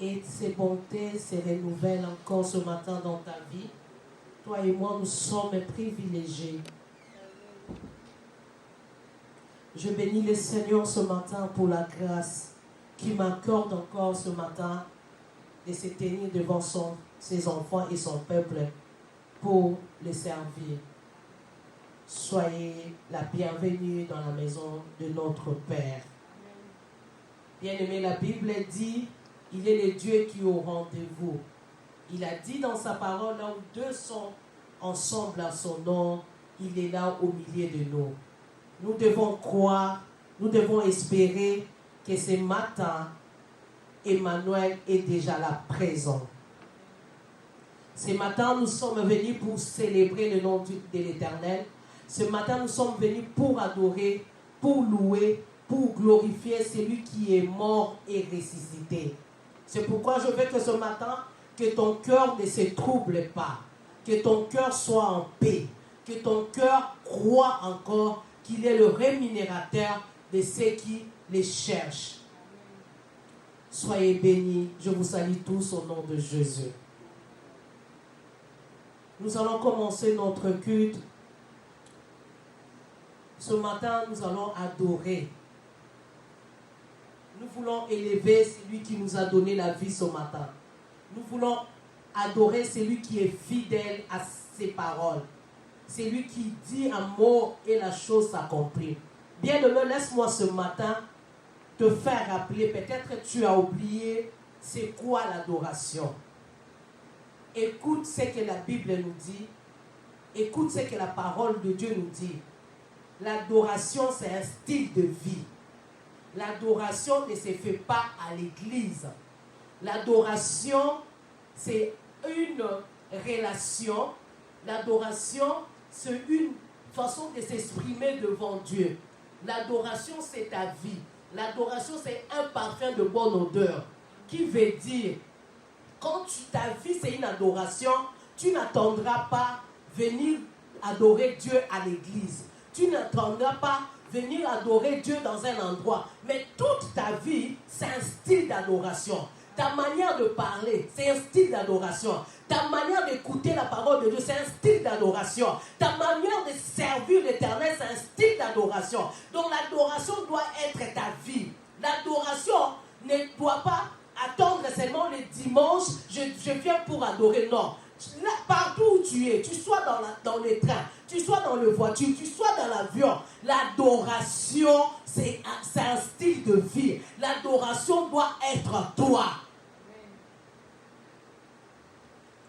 et ses bontés se renouvellent encore ce matin dans ta vie. Toi et moi, nous sommes privilégiés. Je bénis le Seigneur ce matin pour la grâce qui m'accorde encore ce matin de se tenir devant ses enfants et son peuple pour les servir. Soyez la bienvenue dans la maison de notre Père. Bien-aimé, la Bible dit, il est le Dieu qui est au rendez-vous. Il a dit dans sa parole, là où deux sont ensemble à son nom, il est là au milieu de nous. Nous devons croire, nous devons espérer que ce matin, Emmanuel est déjà là présent. Ce matin, nous sommes venus pour célébrer le nom de l'Éternel. Ce matin, nous sommes venus pour adorer, pour louer, pour glorifier celui qui est mort et ressuscité. C'est pourquoi je veux que ce matin, que ton cœur ne se trouble pas, que ton cœur soit en paix, que ton cœur croit encore qu'il est le rémunérateur de ceux qui les cherchent. Soyez bénis, je vous salue tous au nom de Jésus. Nous allons commencer notre culte. Ce matin, nous allons adorer. Nous voulons élever celui qui nous a donné la vie ce matin. Nous voulons adorer celui qui est fidèle à ses paroles. Celui qui dit un mot et la chose s'accomplit. Bien-aimé, laisse-moi ce matin te faire rappeler, peut-être tu as oublié, c'est quoi l'adoration. Écoute ce que la Bible nous dit. Écoute ce que la parole de Dieu nous dit. L'adoration, c'est un style de vie. L'adoration ne se fait pas à l'église. L'adoration, c'est une relation. L'adoration, c'est une façon de s'exprimer devant Dieu. L'adoration, c'est ta vie. L'adoration, c'est un parfum de bonne odeur. Qui veut dire, quand ta vie, c'est une adoration, tu n'attendras pas venir adorer Dieu à l'église. Tu n'attendras pas venir adorer Dieu dans un endroit. Mais toute ta vie, c'est un style d'adoration. Ta manière de parler, c'est un style d'adoration. Ta manière d'écouter la parole de Dieu, c'est un style d'adoration. Ta manière de servir l'Éternel, c'est un style d'adoration. Donc l'adoration doit être ta vie. L'adoration ne doit pas attendre seulement les dimanches, je viens pour adorer. Non. Là, partout où tu es, tu sois dans le train, tu sois dans le voiture, tu sois dans l'avion, l'adoration, c'est un style de vie. L'adoration doit être toi.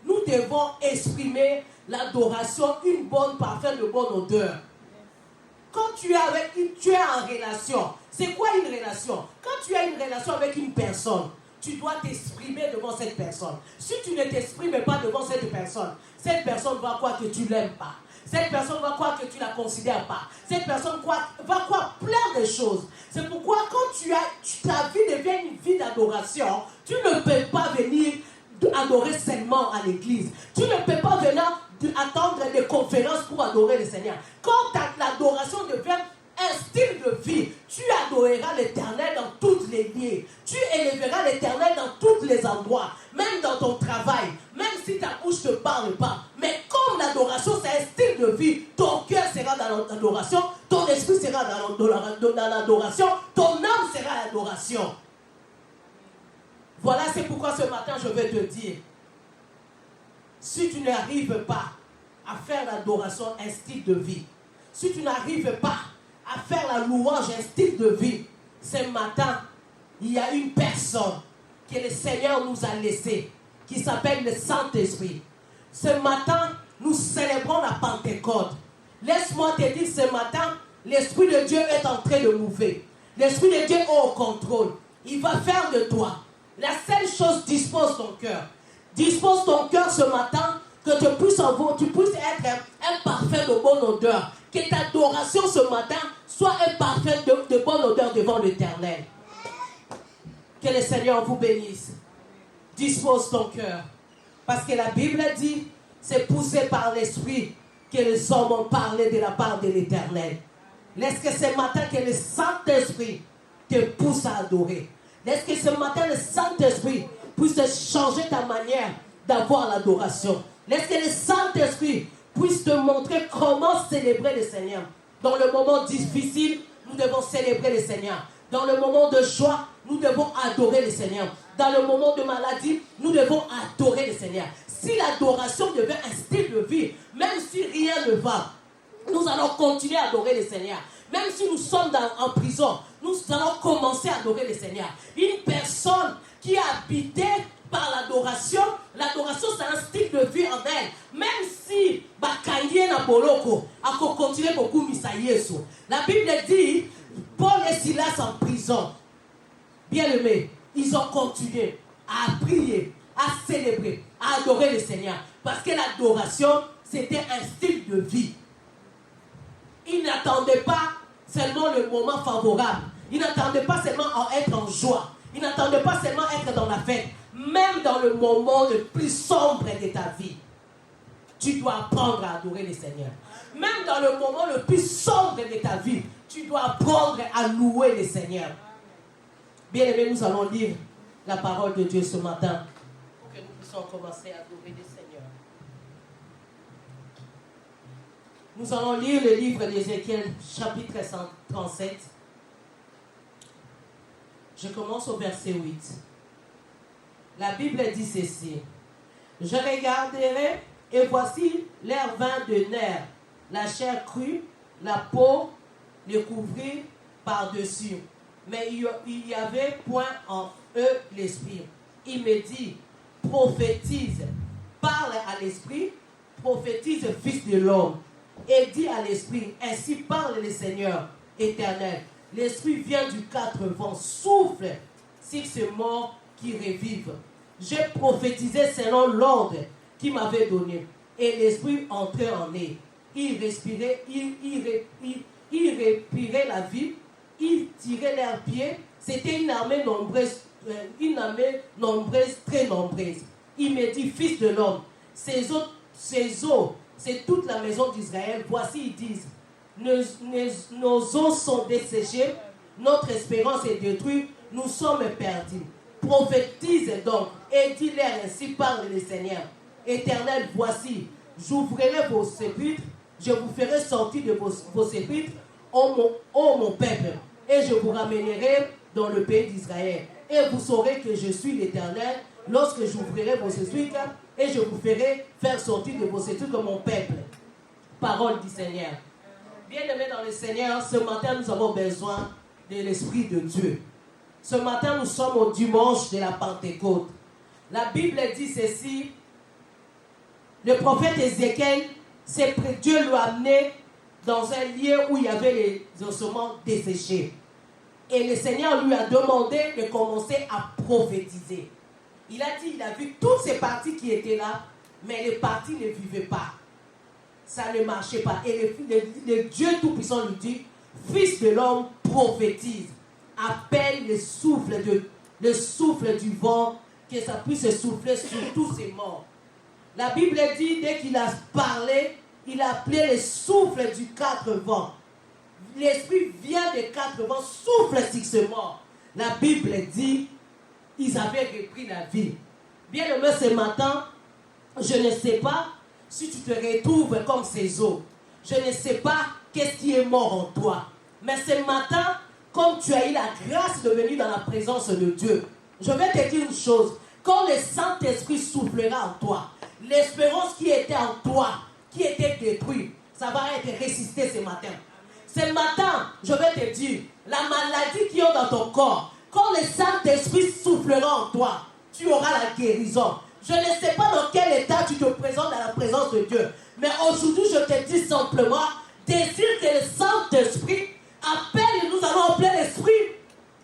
Nous devons exprimer l'adoration, une bonne parfum de bonne odeur. Quand tu es en relation, c'est quoi une relation? Quand tu as une relation avec une personne, tu dois t'exprimer devant cette personne. Si tu ne t'exprimes pas devant cette personne va croire que tu ne l'aimes pas. Cette personne va croire que tu ne la considères pas. Cette personne va croire plein de choses. C'est pourquoi quand ta vie devient une vie d'adoration, tu ne peux pas venir adorer seulement à l'église. Tu ne peux pas venir attendre des conférences pour adorer le Seigneur. Quand l'adoration devient un style de vie, tu adoreras l'Éternel dans toutes les lieux. Tu élèveras l'Éternel dans tous les endroits, même dans ton travail, même si ta bouche ne te parle pas. Mais comme l'adoration, c'est un style de vie, ton cœur sera dans l'adoration, ton esprit sera dans l'adoration, ton âme sera à l'adoration. Voilà, c'est pourquoi ce matin, je vais te dire, si tu n'arrives pas à faire l'adoration un style de vie, si tu n'arrives pas à faire la louange un style de vie, ce matin, il y a une personne que le Seigneur nous a laissée, qui s'appelle le Saint-Esprit. Ce matin, nous célébrons la Pentecôte. Laisse-moi te dire, ce matin, l'Esprit de Dieu est en train de mouver. L'Esprit de Dieu est au contrôle. Il va faire de toi. La seule chose, dispose ton cœur. Dispose ton cœur ce matin, que tu puisses être un parfum de bonne odeur. Que ta adoration ce matin soit un parfum de bonne odeur devant l'Éternel. Que le Seigneur vous bénisse. Dispose ton cœur. Parce que la Bible dit, c'est poussé par l'Esprit que les hommes ont parlé de la part de l'Éternel. Laisse que ce matin que le Saint-Esprit te pousse à adorer. Laisse que ce matin le Saint-Esprit puisse changer ta manière d'avoir l'adoration. Laisse que le Saint-Esprit puisse te montrer comment célébrer le Seigneur. Dans le moment difficile, nous devons célébrer le Seigneur. Dans le moment de joie, nous devons adorer le Seigneur. Dans le moment de maladie, nous devons adorer le Seigneur. Si l'adoration devient un style de vie, même si rien ne va, nous allons continuer à adorer le Seigneur. Même si nous sommes en prison, nous allons commencer à adorer le Seigneur. Une personne qui est habitée par l'adoration c'est un style de vie en elle. Même si bakanye na boloko, ako continuer beaucoup misa Yesu. La Bible dit, Paul et Silas en prison. Bien-aimés, ils ont continué à prier, à célébrer, à adorer le Seigneur. Parce que l'adoration, c'était un style de vie. Ils n'attendaient pas seulement le moment favorable. Ils n'attendaient pas seulement être en joie. Ils n'attendaient pas seulement être dans la fête. Même dans le moment le plus sombre de ta vie, tu dois apprendre à adorer le Seigneur. Même dans le moment le plus sombre de ta vie, tu dois apprendre à louer le Seigneur. Bien-aimés, nous allons lire la parole de Dieu ce matin pour que nous puissions commencer à adorer le Seigneur. Nous allons lire le livre d'Ézéchiel, chapitre 137. Je commence au verset 8. La Bible dit ceci. Je regarderai et voici l'air vin de nerfs, la chair crue, la peau les couvrit par-dessus. Mais il n'y avait point en eux l'esprit. Il me dit, prophétise, parle à l'esprit, prophétise fils de l'homme. Et dit à l'esprit, ainsi parle le Seigneur éternel. L'esprit vient du quatre vents, souffle sur ces morts qui revivent. J'ai prophétisé selon l'ordre qu'il m'avait donné. Et l'esprit entrait en eux. Il respirait la vie. Ils tiraient leurs pieds. C'était une armée nombreuse, très nombreuse. Il me dit, fils de l'homme, ces eaux, c'est toute la maison d'Israël. Voici, ils disent, nos eaux sont desséchées, notre espérance est détruite, nous sommes perdus. Prophétise donc et dis-leur, ainsi parle le Seigneur. Éternel, voici, j'ouvrirai vos sépulcres, je vous ferai sortir de vos sépulcres, ô mon peuple, et je vous ramènerai dans le pays d'Israël. Et vous saurez que je suis l'Éternel lorsque j'ouvrirai vos sépulcres et je vous ferai faire sortir de vos sépulcres mon peuple. Parole du Seigneur. Bien-aimés dans le Seigneur, ce matin nous avons besoin de l'Esprit de Dieu. Ce matin nous sommes au dimanche de la Pentecôte. La Bible dit ceci. Le prophète Ézéchiel, Dieu l'a amené dans un lieu où il y avait les ossements desséchés. Et le Seigneur lui a demandé de commencer à prophétiser. Il a dit, il a vu toutes ces parties qui étaient là, mais les parties ne vivaient pas. Ça ne marchait pas. Et le Dieu Tout-Puissant lui dit, fils de l'homme, prophétise. Appelle le souffle du vent, que ça puisse souffler sur tous ces morts. La Bible dit, dès qu'il a parlé, il a appelé le souffle du quatre vents. L'esprit vient des quatre vents, souffle sur ce mort. La Bible dit, ils avaient repris la vie. Bien aimé, ce matin, je ne sais pas si tu te retrouves comme ces eaux. Je ne sais pas qu'est-ce qui est mort en toi. Mais ce matin, comme tu as eu la grâce de venir dans la présence de Dieu, je vais te dire une chose. Quand le Saint-Esprit soufflera en toi, l'espérance qui était en toi, qui était détruite, ça va être ressuscité ce matin. Ce matin, je vais te dire, la maladie qui est dans ton corps, quand le Saint-Esprit soufflera en toi, tu auras la guérison. Je ne sais pas dans quel état tu te présentes dans la présence de Dieu. Mais aujourd'hui, je te dis simplement, désire que le Saint-Esprit appelle, nous allons appeler l'Esprit,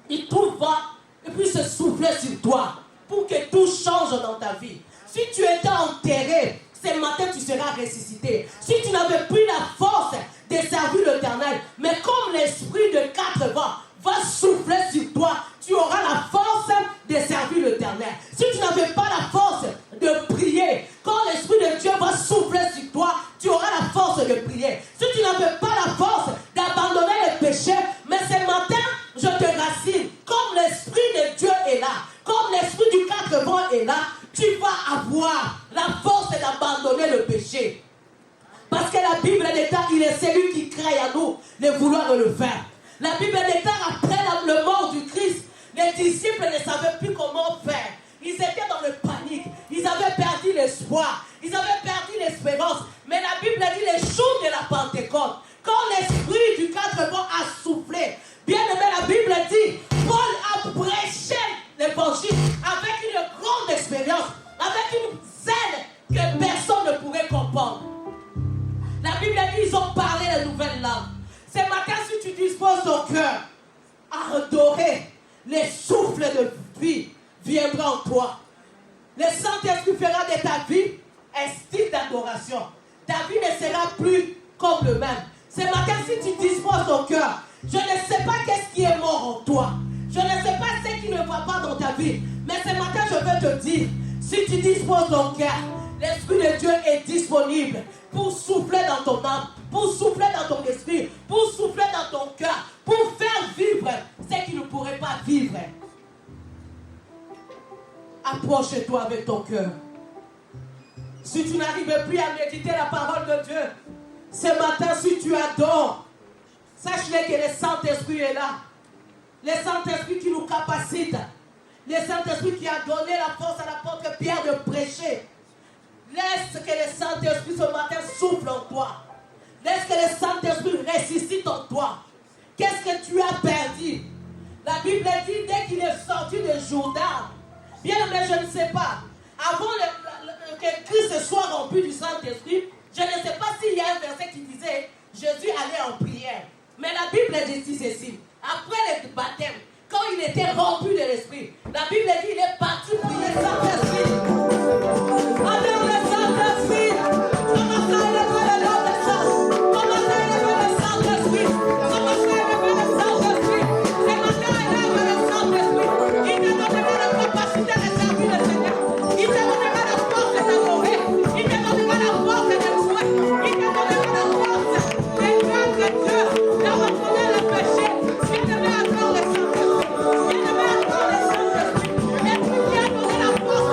il tout va, et puis se souffler sur toi, pour que tout change dans ta vie. Si tu étais enterré, ce matin tu seras ressuscité. Si tu n'avais plus la force de servir l'Éternel, mais comme l'Esprit de quatre vents va souffler sur toi, tu auras la force de servir l'Éternel. Si tu n'avais pas la force de prier, quand l'Esprit de Dieu va souffler sur toi, tu auras la force de prier. Si tu n'avais pas la force d'abandonner les péchés, mais ce matin, je te rassure, comme l'Esprit de Dieu est là, comme l'Esprit du quatre vents disciples ne savaient plus comment faire. Ils étaient dans le panique. Ils avaient perdu l'espoir. Ils avaient perdu l'espérance. Mais la Bible dit les jours de la Pentecôte, quand l'esprit du 4 mois a soufflé, bien aimé, la Bible dit, Paul a prêché l'évangile avec une grande expérience, avec une zèle que personne ne pourrait comprendre. La Bible dit, ils ont parlé la nouvelle langue. Ce matin, si tu disposes ton cœur à adorer, les souffles de vie viendra en toi. Le Saint-Esprit fera de ta vie un style d'adoration. Ta vie ne sera plus comme le même. Ce matin, si tu disposes ton cœur, je ne sais pas qu'est-ce qui est mort en toi. Je ne sais pas ce qui ne va pas dans ta vie. Mais ce matin, je veux te dire, si tu disposes ton cœur, l'Esprit de Dieu est disponible pour souffler dans ton âme, pour souffler dans ton esprit, pour souffler dans ton cœur, pour faire vivre ce qui ne pourrait pas vivre. Approche-toi avec ton cœur. Si tu n'arrives plus à méditer la parole de Dieu, ce matin, si tu adores, sache-le que le Saint-Esprit est là. Le Saint-Esprit qui nous capacite. Le Saint-Esprit qui a donné la force à l'apôtre Pierre de prêcher. Laisse que le Saint-Esprit ce matin souffle en toi. Laisse que le Saint-Esprit ressuscite en toi. Qu'est-ce que tu as perdu? La Bible dit, dès qu'il est sorti de Jourdain, bien aimé, je ne sais pas, avant que Christ soit rempli du Saint-Esprit, je ne sais pas s'il y a un verset qui disait, Jésus allait en prière. Mais la Bible dit ceci, après le baptême, quand il était rempli de l'Esprit, la Bible dit, il est parti prier Saint-Esprit. Adore le Saint-Esprit. Commence à élever le nom de Jésus. Commence à élever le Saint-Esprit. Commence à élever le Saint-Esprit. Ce matin, élève le Saint-Esprit. Il te donnera la capacité de servir le Seigneur. Il te donnera la force d'adorer. Il te donnera la force de jouer. Il te donnera la force de craindre Dieu, d'abandonner le péché. Il te met encore le Saint-Esprit. Il te met encore le Saint-Esprit. Et puis, il a donné la force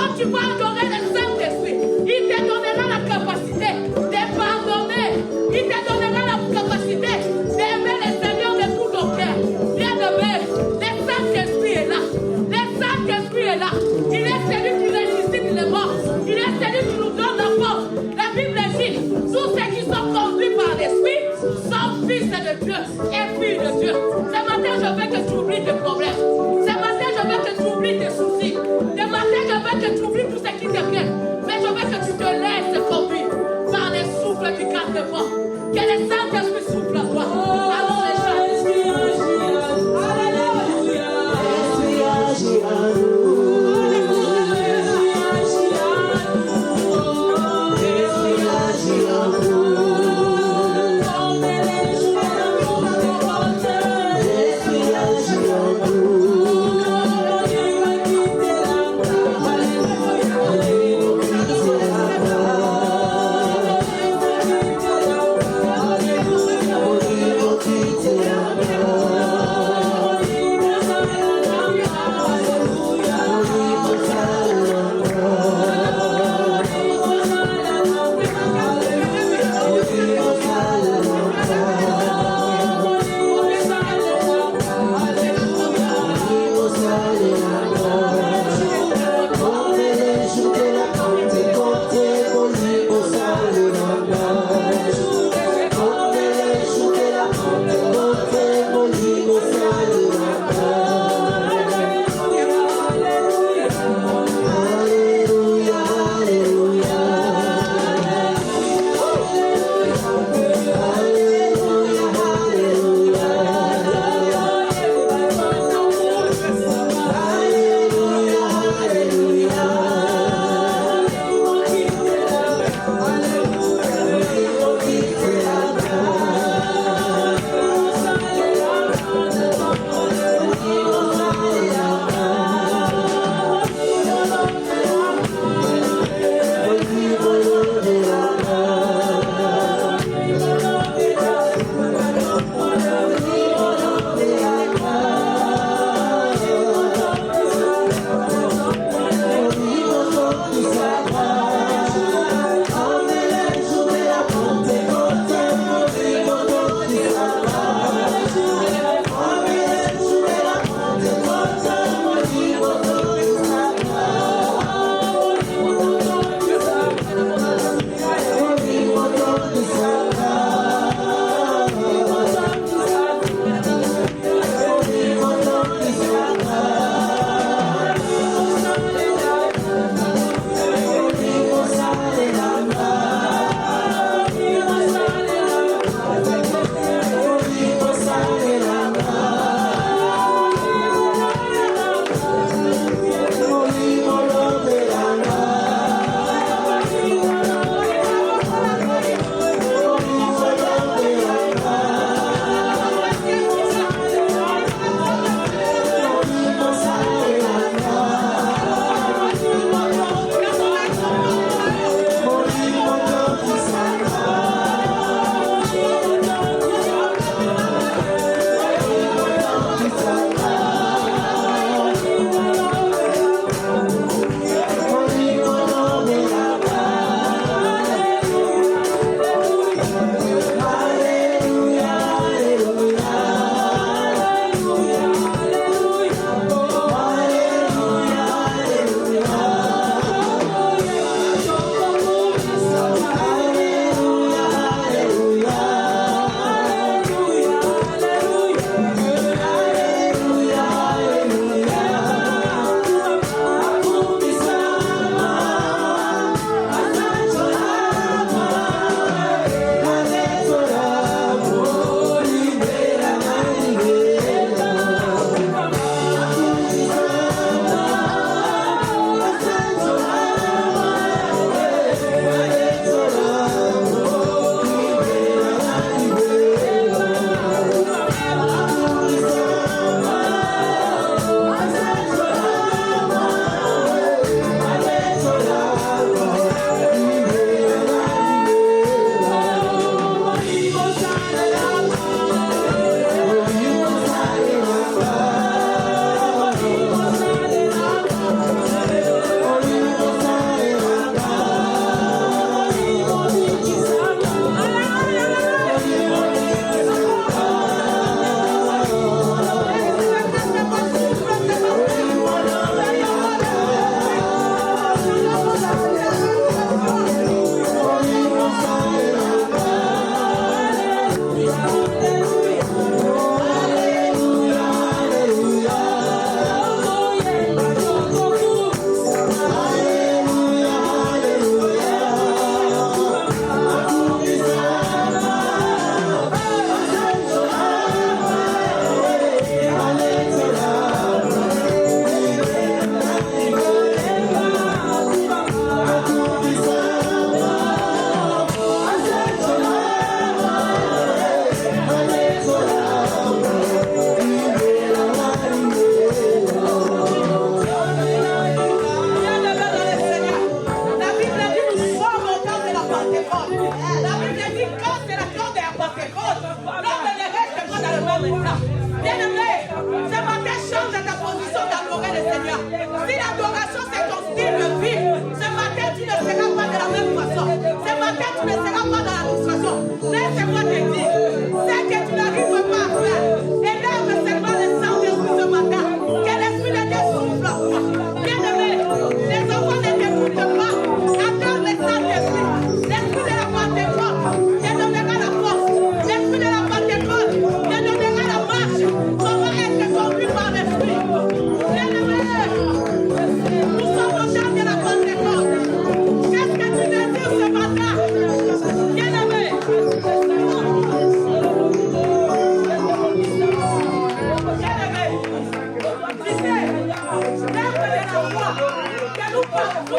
Quand tu vas adorer le Saint-Esprit, il te donnera la capacité de pardonner. Il te donnera la capacité d'aimer le Seigneur de tout ton cœur. Bien-aimé, le Saint-Esprit est là. Le Saint-Esprit est là. Il est celui qui ressuscite les morts. Il est celui qui nous donne la force. La Bible dit, tous ceux qui sont conduits par l'Esprit sont fils de Dieu et filles de Dieu. Ce matin, je veux que tu oublies tes problèmes. Ce matin, je veux que tu oublies tes soucis. Ce matin, je veux que tu oublies tout ce qui te vient.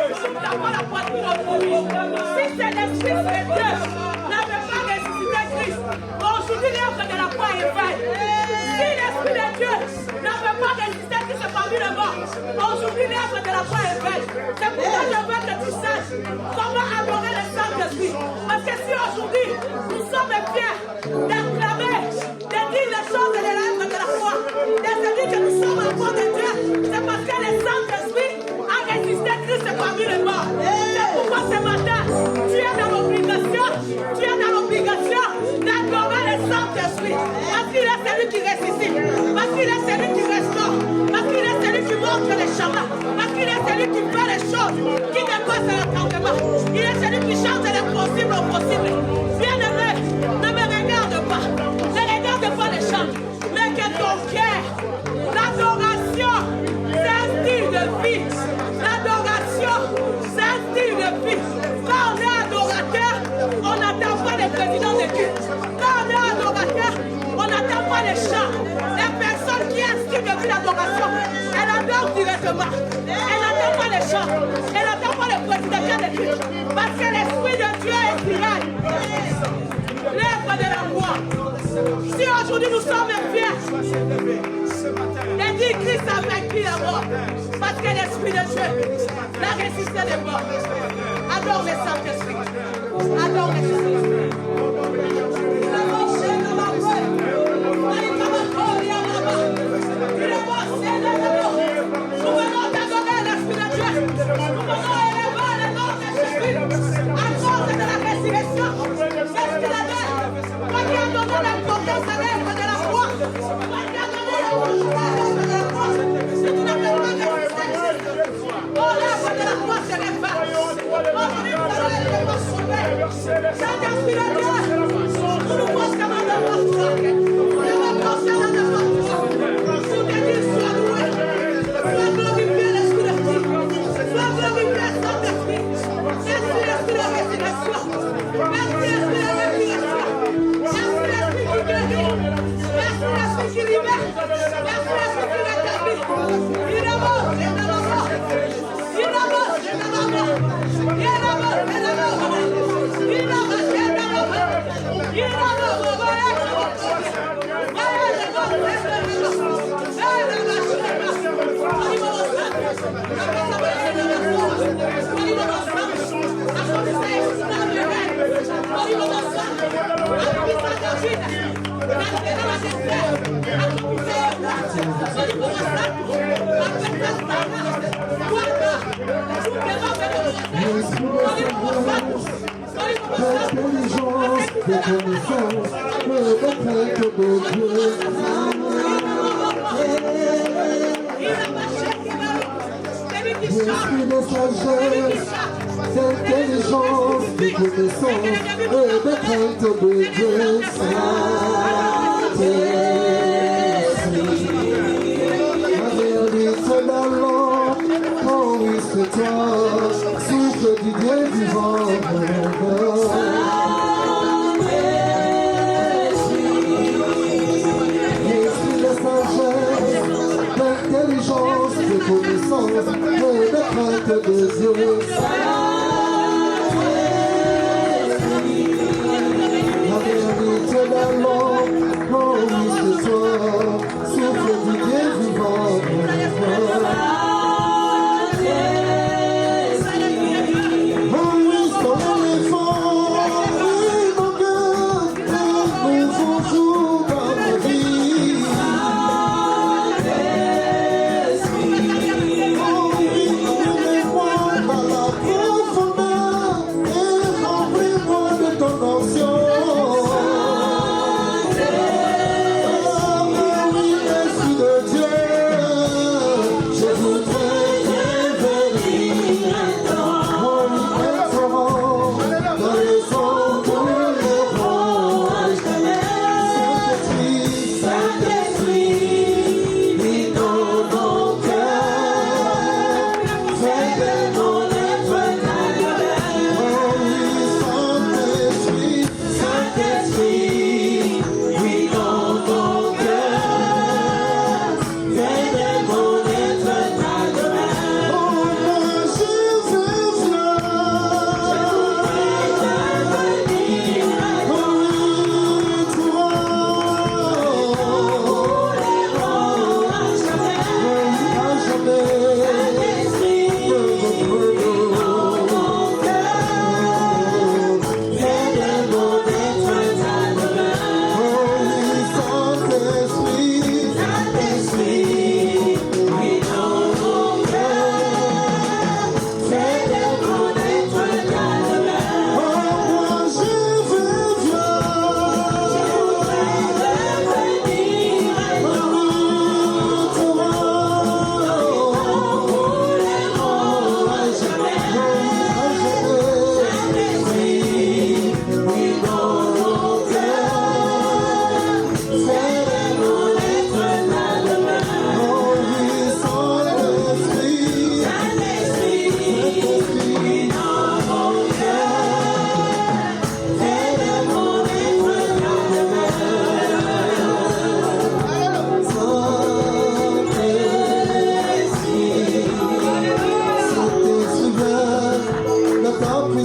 nous avons la poitrine aujourd'hui. Si c'est le Fils de Dieu n'avait pas ressuscité Christ, aujourd'hui l'œuvre de la croix est vaine. Si l'Esprit de Dieu n'avait pas ressuscité Christ parmi les morts, aujourd'hui l'œuvre de la croix est vaine. C'est pourquoi je veux que tu saches comment adorer le Saint-Esprit. Parce que si aujourd'hui nous sommes fiers d'acclamer, de dire les choses de l'œuvre de la croix, de se dire que nous sommes enfants de Dieu, c'est parce que le Saint-Esprit a résisté Christ parmi les morts. C'est pourquoi ce matin, tu es dans l'obligation d'adorer le Saint-Esprit. Parce qu'il est celui qui ressuscite, parce qu'il est celui qui restaure, parce qu'il est celui qui montre les chemins, parce qu'il est celui qui fait les choses, qui dépasse l'entendement. Il est celui qui change l'impossible au possible. Bien-aimé, ne me regarde pas, ne regarde pas les chants, mais que ton cœur, l'adoration, c'est un style de vie. L'adoration, c'est un style de vie. Quand on est adorateur, on n'attend pas les présidents de culte. Quand on est adorateur, on n'attend pas les chants. Les personnes qui inscrivent depuis l'adoration, elles adorent directement. Elles n'attendent pas les chants. Elles n'attendent pas les présidents de culte. Parce que l'Esprit de Dieu est tyranne. L'œuvre de la croix. Si aujourd'hui nous sommes fiers, de dire Christ a vaincu la mort. Parce que l'Esprit de Dieu l'a résisté des morts. Adore le Saint-Esprit. Adore le Saint-Esprit. Nous venons d'adorer l'Esprit de Dieu. Nous venons élever le nom de Jésus. À cause de la résurrection. C'est ce qu'il a dit. Toi qui as donné l'importance à l'œuvre de la croix. Toi qui as donné l'importance à l'œuvre de la croix. Si tu n'avais pas résister, oh, l'œuvre de la croix serait vaine. Aujourd'hui, nous allons être sauvés. Saint-Esprit de Dieu, nous nous postons devant toi. Nous nous postons devant toi. Nous te disons, sois loué. Sois glorifié, l'Esprit de Dieu. Sois glorifié, Saint-Esprit. Merci, l'Esprit de résurrection. Merci, l'Esprit de résurrection. Merci, l'Esprit qui guérit. Merci, l'Esprit qui libère. Merci, l'Esprit qui rétablit. Il est mort, il est mort. Il est mort, il est mort. Il est mort, il est mort. Il est mort, il est mort. Il est mort, L'intelligence de connaissance, le crainte de Dieu. L'esprit de sagesse, d'intelligence, de connaissance, et de crainte de Dieu. Saint-Esprit, la lampe, oh oui c'est toi, souffle du Dieu vivant de mon cœur. L'esprit de sagesse, d'intelligence, de connaissance, et de crainte de Dieu. La vérité, la lampe, oh oui c'est toi, souffle du Dieu vivant de mon cœur.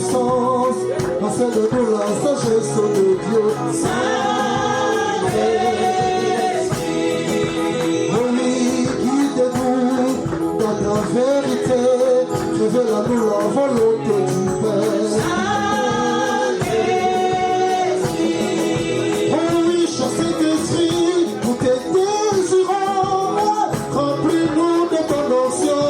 puissance, enseigne-nous la sagesse de Dieu. Saint-Esprit, oui, guide-nous dans ta vérité, révèle-nous la volonté du Père. Saint-Esprit, oui, cher Saint-Esprit, nous te désirons, remplis-nous de ton onction.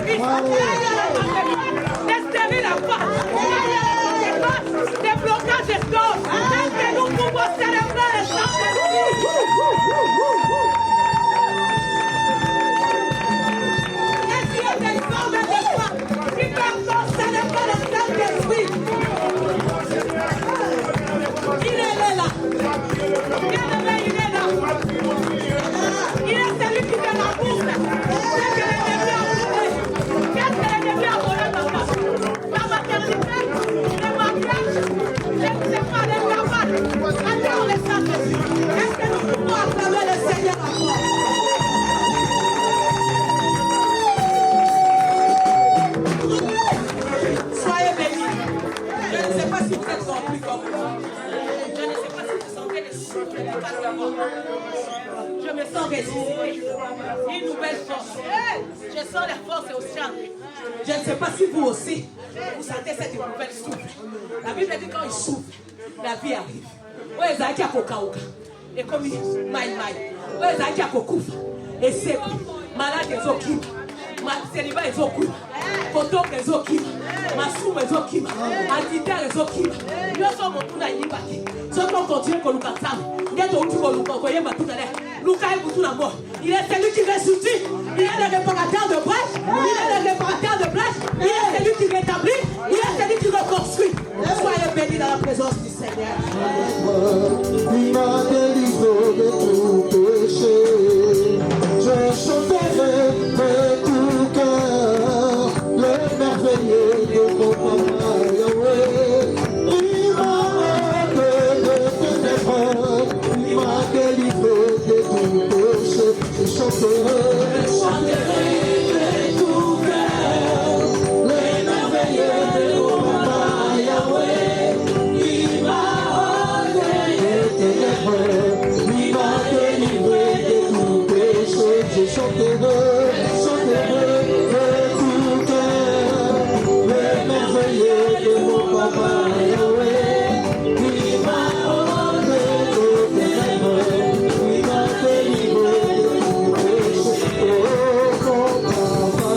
vices, des stériles à part, des blocages de corps. Est-ce que nous pouvons célébrer le Saint-Esprit? Est-ce qu'il y a des hommes et des femmes qui peuvent célébrer le Saint-Esprit? Il est là. Bien-aimé, il est là. Il est celui qui fait la bourse. C'est que l'ennemi a volé. Qu'est-ce que l'ennemi a volé dans ta vie? La maternité, les mariages, les cabales. Attends les Saint-Esprit. Est-ce que nous pouvons acclamer le Seigneur encore? Soyez bénis. Je ne sais pas si vous êtes remplis comme moi. Je ne sais pas si vous sentez les souffles de votre mort. Je me sens ressuscité. Une nouvelle force. Je sens les forces au ciel. Je ne sais pas si vous aussi, vous sentez cette nouvelle souffle. La Bible dit quand il souffle, la vie arrive. Où est-ce qu'il y a Kokauka? Et comme il maille. Où est-ce qu'il y a Kokoufa? Et c'est malade des okima. Célibat des okima. Photo des okima. Massoum des okima. Antitaire des okima. Nous sommes au tour d'Aïnibati. Ceux qui ont continué pour nous canter. Il est au tour de nous envoyer ma tout à l'heure. Il est celui qui ressuscite. Il est le réparateur de brèches. Il est le réparateur de brèches. Il est celui qui rétablit. Il est celui qui reconstruit. Soyez bénis dans la présence du Seigneur. Il m'a délivré de tout péché. Je chanterai de tout cœur le merveilleux de mon papa Yahweh. Il m'a enlevé de ténèbres. Il m'a délivré de tout péché. Je chanterai de tout cœur le merveilleux de mon papa Yahweh. Il m'a enlevé de ténèbres. Il m'a délivré de tout péché. Je chanterai de tout cœur le merveilleux de mon papa Yahweh. Il m'a enlevé de ténèbres. Il m'a délivré de tout péché. Oh, mon papa.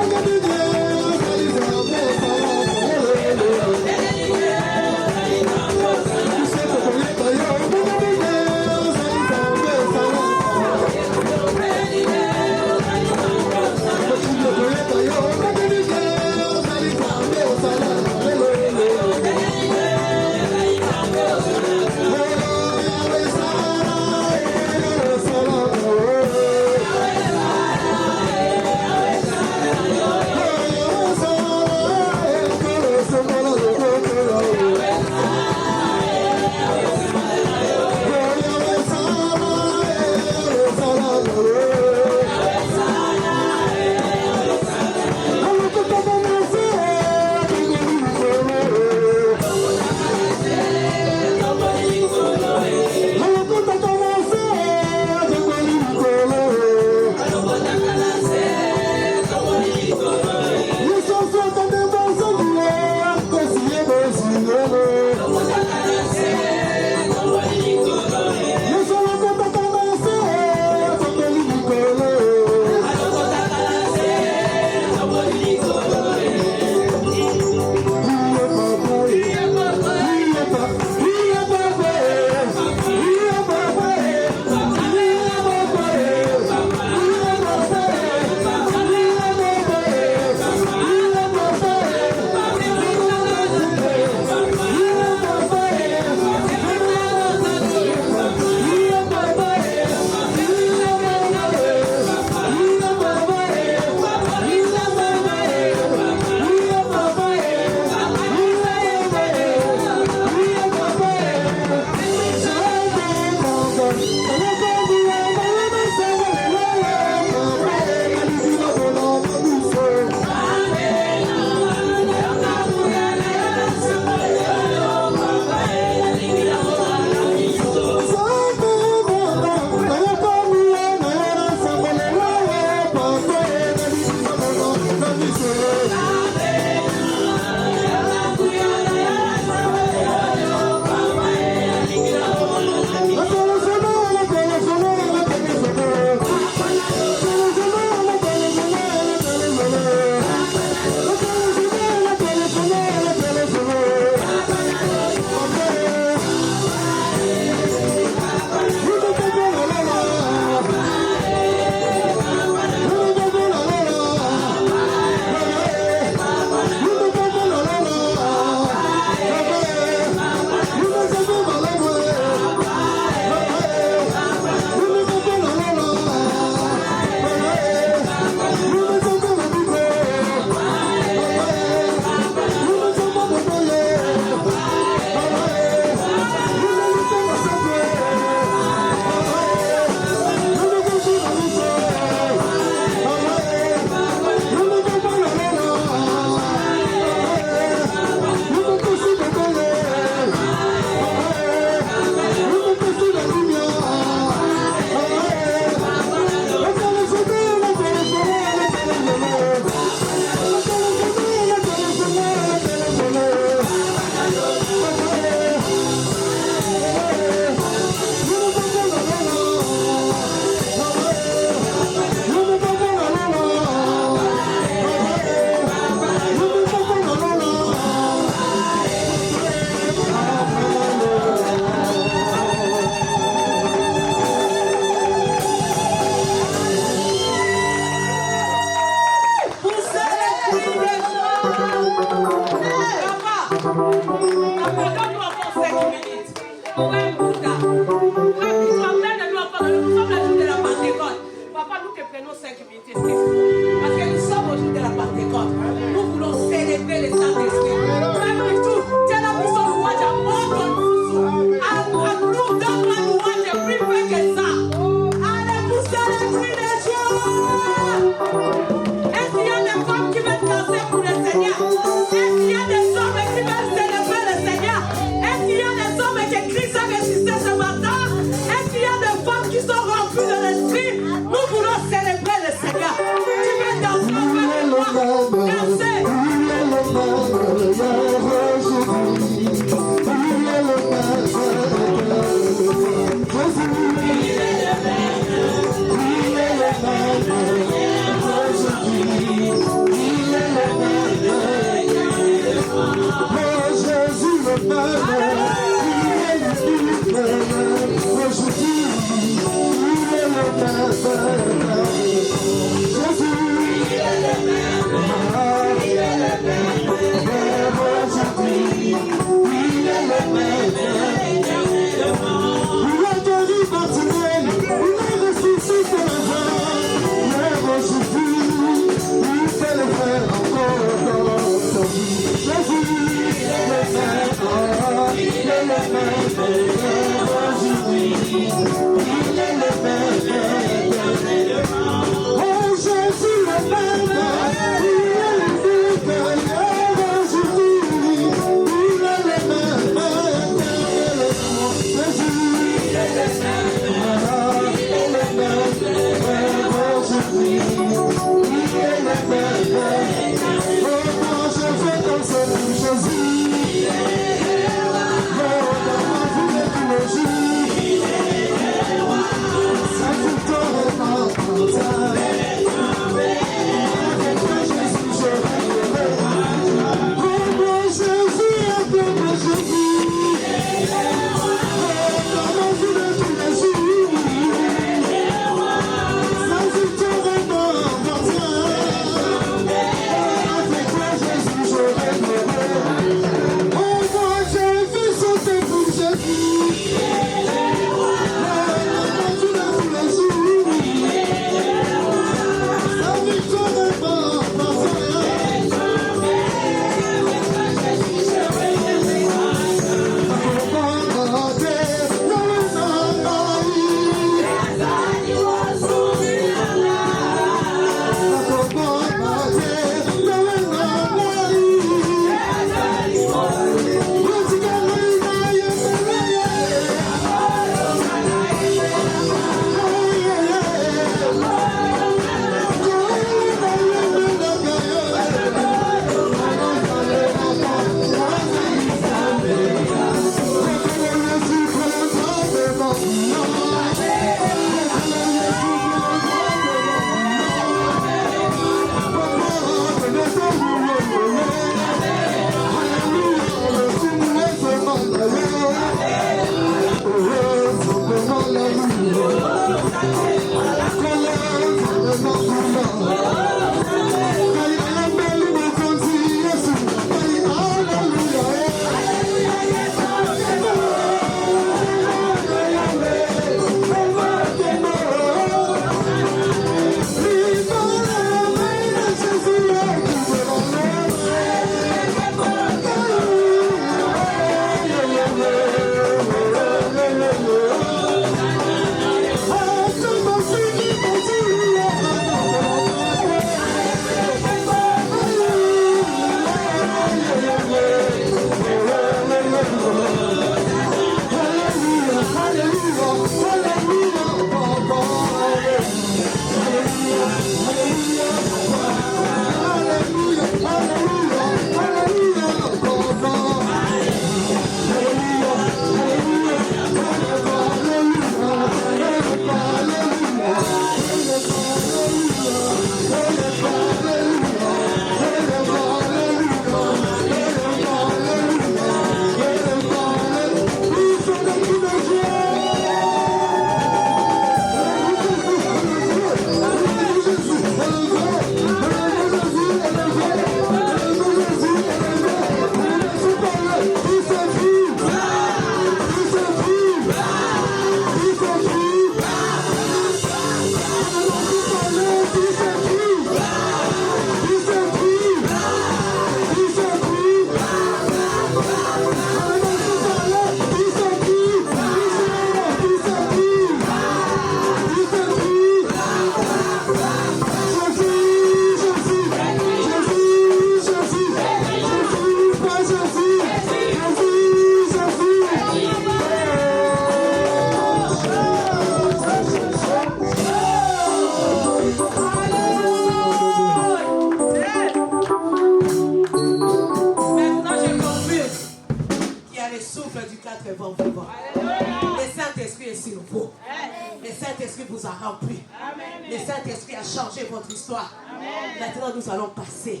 Maintenant, nous allons passer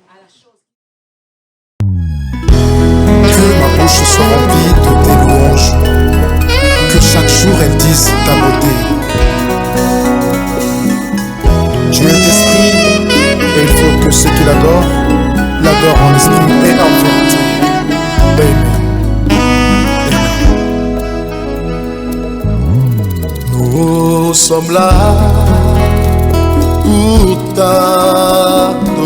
à la chose. Que ma bouche remplie de tes louanges. Que chaque jour elles disent ta beauté. Dieu est esprit et il faut que ceux qui l'adorent en esprit et en vérité. Amen. Nous sommes là pour t'adorer.